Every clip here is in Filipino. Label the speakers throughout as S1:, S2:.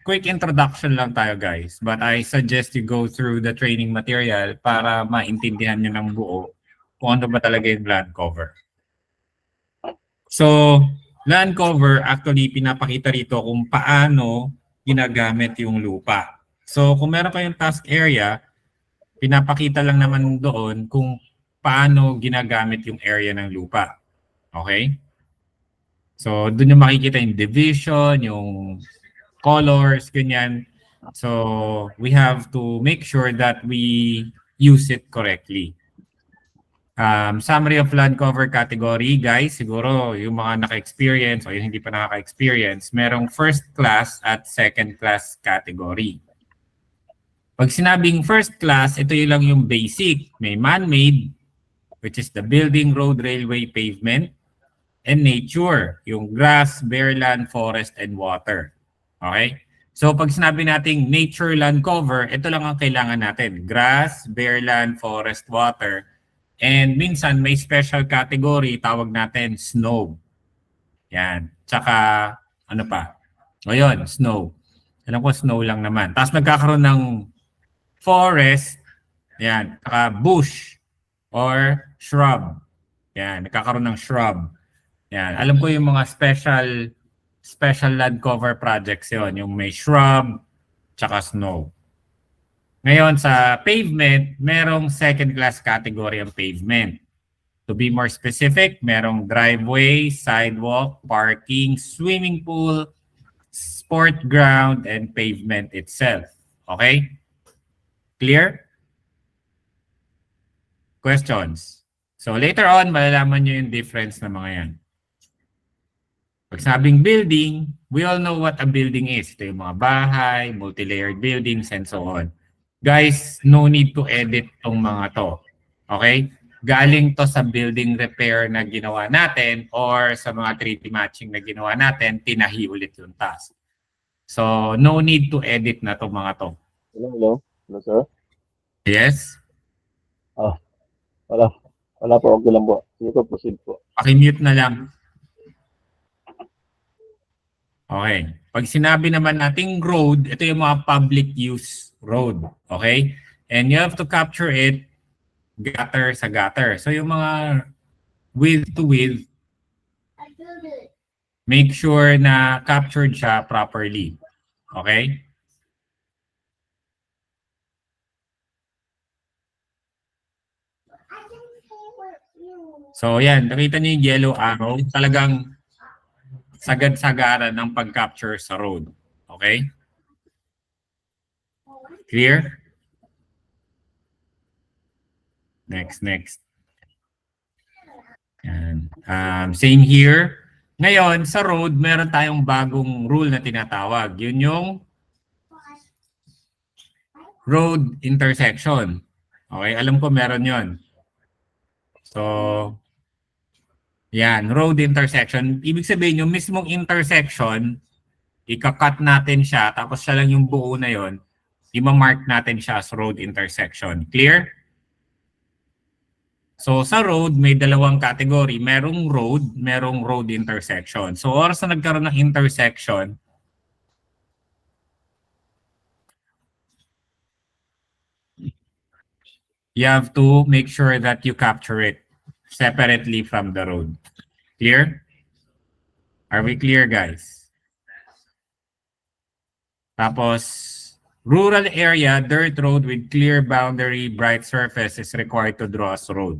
S1: quick introduction lang tayo guys, but I suggest you go through the training material para maintindihan nyo ng buo kung ano ba talaga yung land cover. So, land cover, actually pinapakita rito kung paano ginagamit yung lupa. So, kung meron kayong task area, pinapakita lang naman doon kung paano ginagamit yung area ng lupa. Okay? So, doon yung makikita yung division, yung colors, ganyan. So, we have to make sure that we use it correctly. Summary of land cover category, guys, siguro yung mga naka-experience o yung hindi pa naka-experience, merong first class at second class category. Pag sinabing first class, ito yung lang yung basic. May man-made, which is the building, road, railway, pavement, and nature, yung grass, bare land, forest, and water. Okay? So pag sinabi nating nature land cover, ito lang ang kailangan natin. Grass, bare land, forest, water, and minsan may special category, tawag natin snow. Yan. Tsaka, ano pa? O yun, snow. Alam ko, snow lang naman. Tapos nagkakaroon ng forest, yan, tsaka bush or shrub. Yan, nagkakaroon ng shrub. Yan, alam ko yung mga special land cover projects yon, yung may shrub, tsaka snow. Ngayon sa pavement, merong second class category ang pavement. To be more specific, merong driveway, sidewalk, parking, swimming pool, sport ground, and pavement itself. Okay? Clear? Questions? So later on, malalaman nyo yung difference ng mga yan. Pag sabing building, we all know what a building is. Ito yung mga bahay, multi-layered buildings, and so on. Guys, no need to edit tong mga to. Okay? Galing to sa building repair na ginawa natin or sa mga 3D matching na ginawa natin, tinahi ulit yung task. So, no need to edit na tong mga to.
S2: Hello, sir?
S1: Yes?
S2: Wala po, okay lang po. Sige po, proceed po.
S1: Paki-mute na lang. Okay. Pag sinabi naman nating road, ito yung mga public use road. Okay? And you have to capture it gutter sa gutter. So yung mga width to width, make sure na captured siya properly. Okay? So yan, nakita niyo yung yellow arrow, talagang sagad-sagaran ng pag-capture sa road. Okay? Clear? Next. Yan. Same here. Ngayon, sa road, meron tayong bagong rule na tinatawag. Yun yung road intersection. Okay? Alam ko meron yon. So, yan. Road intersection. Ibig sabihin, yung mismong intersection, ika-cut natin siya, tapos siya lang yung buo na yon, ima-mark natin siya as road intersection. Clear? So sa road, may dalawang category. Merong road intersection. So oras na nagkaroon ng intersection, you have to make sure that you capture it separately from the road. Clear? Are we clear, guys? Tapos, rural area, dirt road with clear boundary, bright surface is required to draw as road.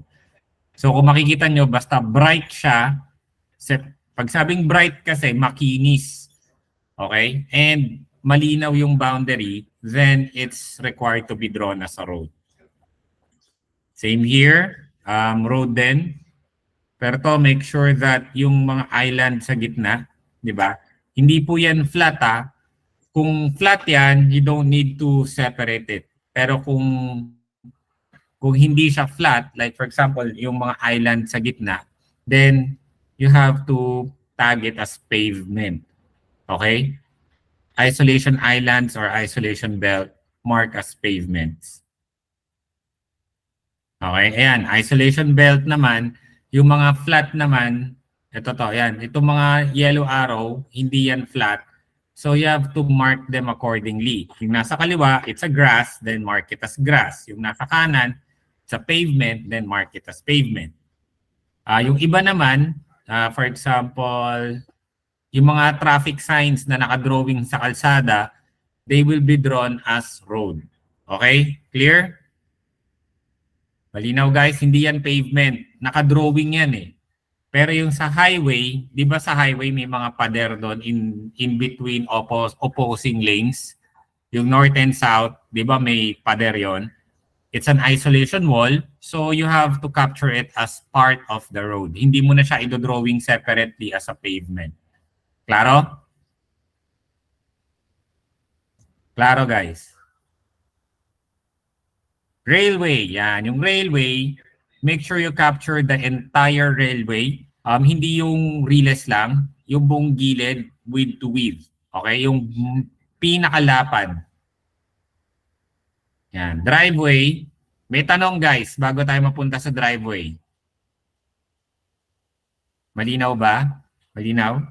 S1: So kung makikita nyo, basta bright siya, pag sabing bright kasi, makinis. Okay? And malinaw yung boundary, then it's required to be drawn as a road. Same here, road din. Pero to, make sure that yung mga island sa gitna, di ba? Hindi po yan flat Kung flat yan, you don't need to separate it. Pero kung hindi siya flat, like for example, yung mga island sa gitna, then you have to tag it as pavement. Okay? Isolation islands or isolation belt, mark as pavements. Okay? Ayan, isolation belt naman, yung mga flat naman, ito to, ayan, itong mga yellow arrow, hindi yan flat. So you have to mark them accordingly. Yung nasa kaliwa, it's a grass, then mark it as grass. Yung nasa kanan, it's a pavement, then mark it as pavement. Yung iba naman, for example, yung mga traffic signs na nakadrawing sa kalsada, they will be drawn as road. Okay? Clear? Malinaw guys, hindi yan pavement. Nakadrawing yan eh. Pero yung sa highway, di ba sa highway may mga pader doon in between opposing lanes? Yung north and south, di ba may pader yon? It's an isolation wall, so you have to capture it as part of the road. Hindi mo na siya idodrawing separately as a pavement. Klaro? Klaro guys. Railway, yan. Yung railway, make sure you capture the entire railway. Hindi yung riles lang, yung buong gilid width to width. Okay? Yung pinakalapad. Yan. Driveway. May tanong guys, bago tayo mapunta sa driveway. Malinaw ba? Malinaw?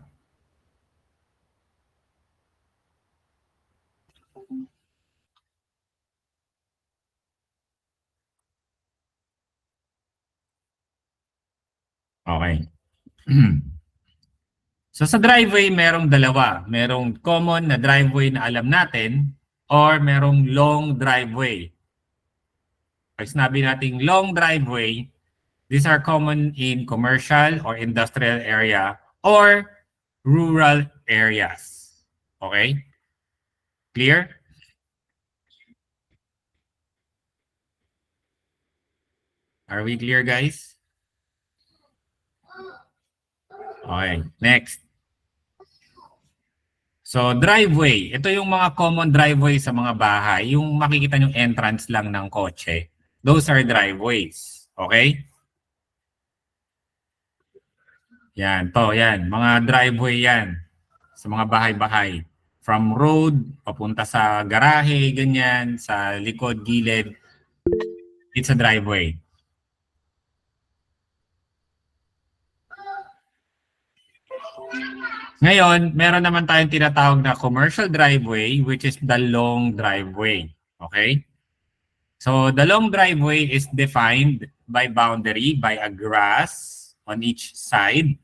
S1: Okay. So sa driveway, merong dalawa. Merong common na driveway na alam natin or merong long driveway. Pag sinabi natin long driveway, these are common in commercial or industrial area or rural areas. Okay? Clear? Are we clear, guys? Okay, next. So, driveway. Ito yung mga common driveway sa mga bahay. Yung makikita yung entrance lang ng kotse. Those are driveways. Okay? Yan, to, yan. Mga driveway yan. Sa mga bahay-bahay. From road, papunta sa garahe, ganyan, sa likod, gilid. It's a driveway. Ngayon, meron naman tayong tinatawag na commercial driveway, which is the long driveway. Okay? So, the long driveway is defined by boundary, by a grass on each side,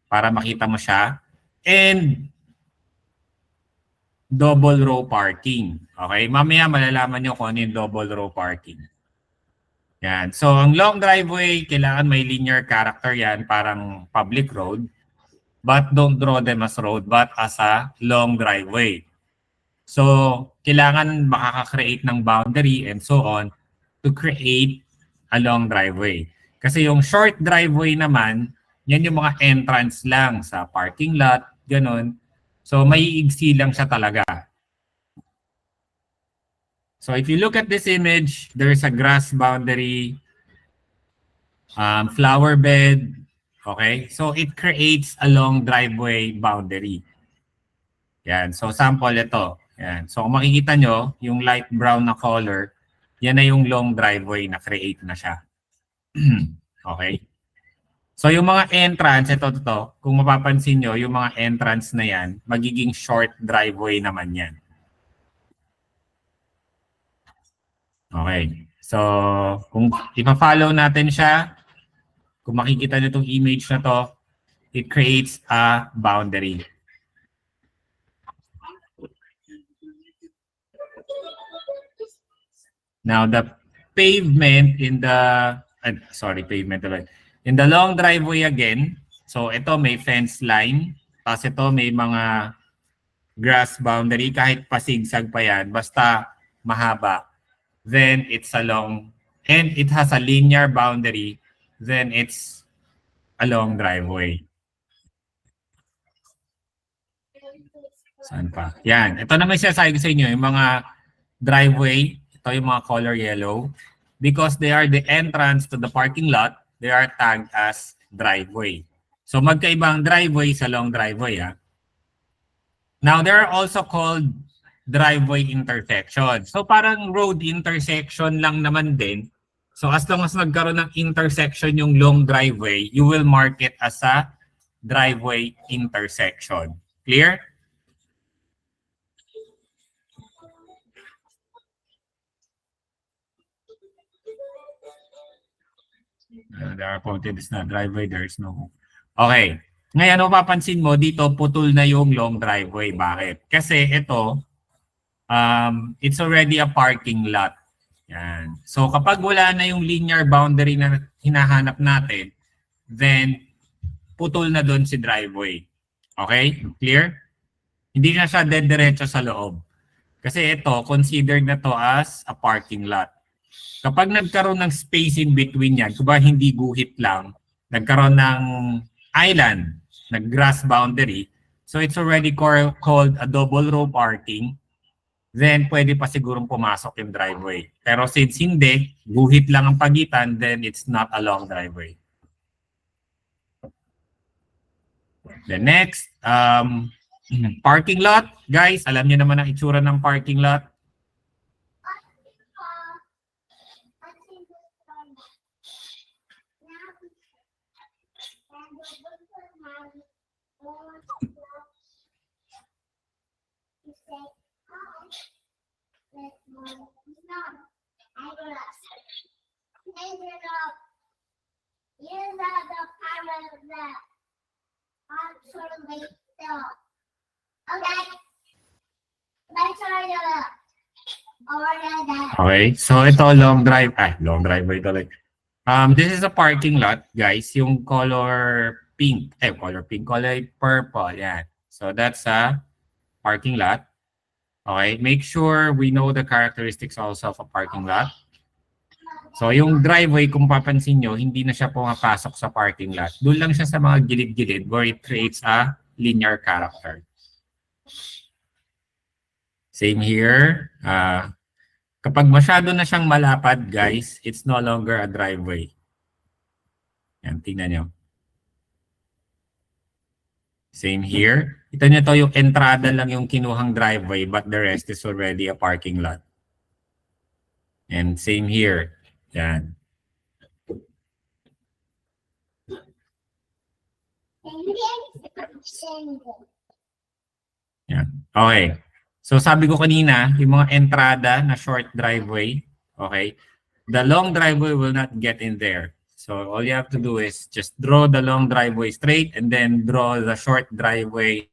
S1: para makita mo siya, and double row parking. Okay? Mamaya malalaman nyo kung ano yung double row parking. Yan. So, ang long driveway, kailangan may linear character yan, parang public road. But don't draw them as road, but as a long driveway. So, kailangan makaka-create ng boundary and so on to create a long driveway. Kasi yung short driveway naman, yan yung mga entrance lang sa parking lot, ganun. So, may iigsi lang siya talaga. So, if you look at this image, there's a grass boundary, flower bed. Okay? So, it creates a long driveway boundary. Yan. So, sample ito. Yan. So, kung makikita nyo, yung light brown na color, yan na yung long driveway na create na siya. Okay? So, yung mga entrance, ito. Kung mapapansin nyo, yung mga entrance na yan, magiging short driveway naman yan. Okay. So, kung ipa-follow natin siya, kung makikita nyo itong image na to, it creates a boundary. Now, the pavement in the, in the long driveway again, so ito may fence line, tapos ito may mga grass boundary, kahit pasigsag pa yan, basta mahaba, then it's a long, and it has a linear boundary, then it's a long driveway. Saan pa? Yan. Ito naman siya sabi ko sa inyo, yung mga driveway, ito yung mga color yellow. Because they are the entrance to the parking lot, they are tagged as driveway. So magkaibang driveway sa long driveway. Ha? Now, there are also called driveway intersection. So parang road intersection lang naman din. So as long as nagkaroon ng intersection yung long driveway, you will mark it as a driveway intersection. Clear? there are pointed is not driveway, there is no. Okay. Ngayon, mapapansin mo, dito putol na yung long driveway. Bakit? Kasi ito, it's already a parking lot. Yan. So kapag wala na yung linear boundary na hinahanap natin, then putol na doon si driveway. Okay? Clear? Hindi na siya diretso sa loob. Kasi ito, considered na to as a parking lot. Kapag nagkaroon ng space in between yan, kung hindi guhit lang, nagkaroon ng island, nag-grass boundary, so it's already called a double row parking, then pwede pa sigurong pumasok yung driveway. Pero since hindi, guhit lang ang pagitan, then it's not a long driveway. The next, parking lot. Guys, alam niyo naman ang itsura ng parking lot. Okay, so ito long driveway tuloy. This is a parking lot, guys. Yung color color purple, yan. So that's a parking lot. Okay, make sure we know the characteristics also of a parking lot. So yung driveway, kung papansin nyo, hindi na siya pumapasok sa parking lot. Doon lang siya sa mga gilid-gilid where it creates a linear character. Same here. Kapag masyado na siyang malapad, guys, it's no longer a driveway. Yan, tingnan nyo. Same here. Ito nyo to, yung entrada lang yung kinuhang driveway, but the rest is already a parking lot. And same here. Yan. Yan. Okay. So sabi ko kanina, yung mga entrada na short driveway, okay, the long driveway will not get in there. So all you have to do is just draw the long driveway straight and then draw the short driveway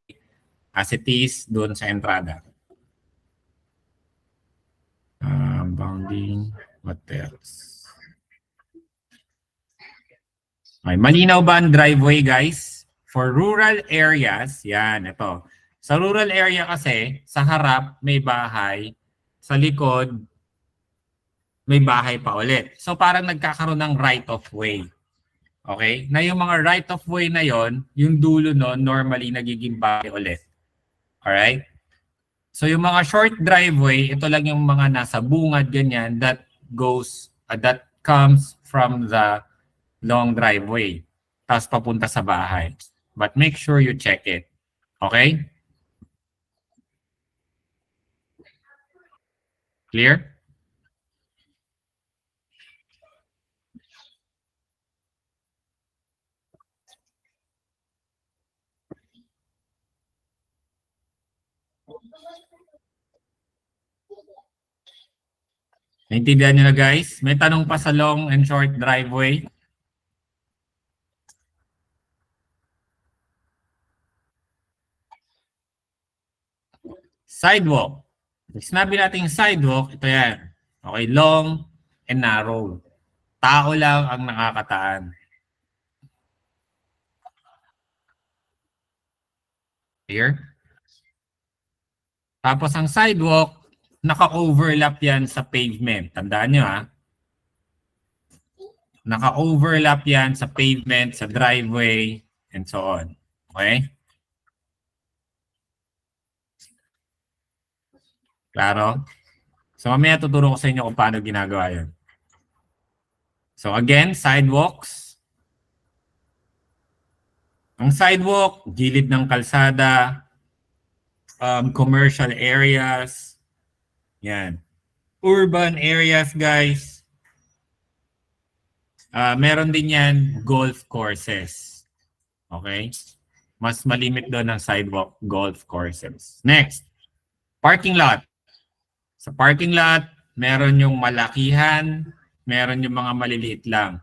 S1: as it is doon sa entrada. Bounding, what else? Okay, malinaw ba ang driveway, guys? For rural areas, yan, ito. Sa rural area kasi, sa harap may bahay, sa likod may bahay pa ulit. So parang nagkakaroon ng right of way. Okay? Na yung mga right of way na yon, yung dulo nun, normally nagiging bahay ulit. Alright? So yung mga short driveway, ito lang yung mga nasa bungad ganyan that comes from the long driveway. Tapos papunta sa bahay. But make sure you check it. Okay? Clear? Naintindihan nyo na, guys? May tanong pa sa long and short driveway? Sidewalk. Sinabi natin sidewalk, ito yan. Okay, long and narrow. Tao lang ang nakakataan. Here. Tapos ang sidewalk, naka-overlap yan sa pavement. Tandaan nyo ha. Naka-overlap yan sa pavement, sa driveway, and so on. Okay? Klaro? So mamaya tuturo ko sa inyo kung paano ginagawa yun. So again, sidewalks. Ang sidewalk, gilid ng kalsada, commercial areas, yan. Urban areas, guys. Meron din yan, golf courses. Okay? Mas malimit doon ang sidewalk, golf courses. Next, parking lot. Sa parking lot, meron yung malakihan, meron yung mga maliliit lang.